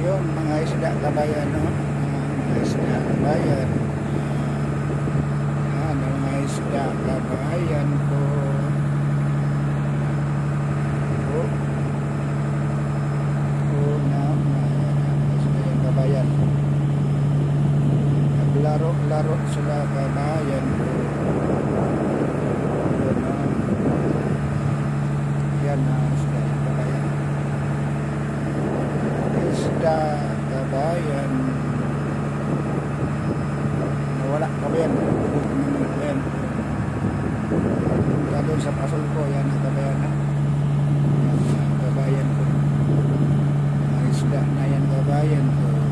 Yun, mga isda kabayan, no? Mga isda kabayan. Yan, mga isda kabayan ko. Naglaro-laro sila kabayan ko. Yan na isda kabayan. Isda kabayan. Nawala kabayan. Kabayan. Punta doon sa pasol ko. Yan na kabayan na. Yan na kabayan ko. Mga isda na yan kabayan ko.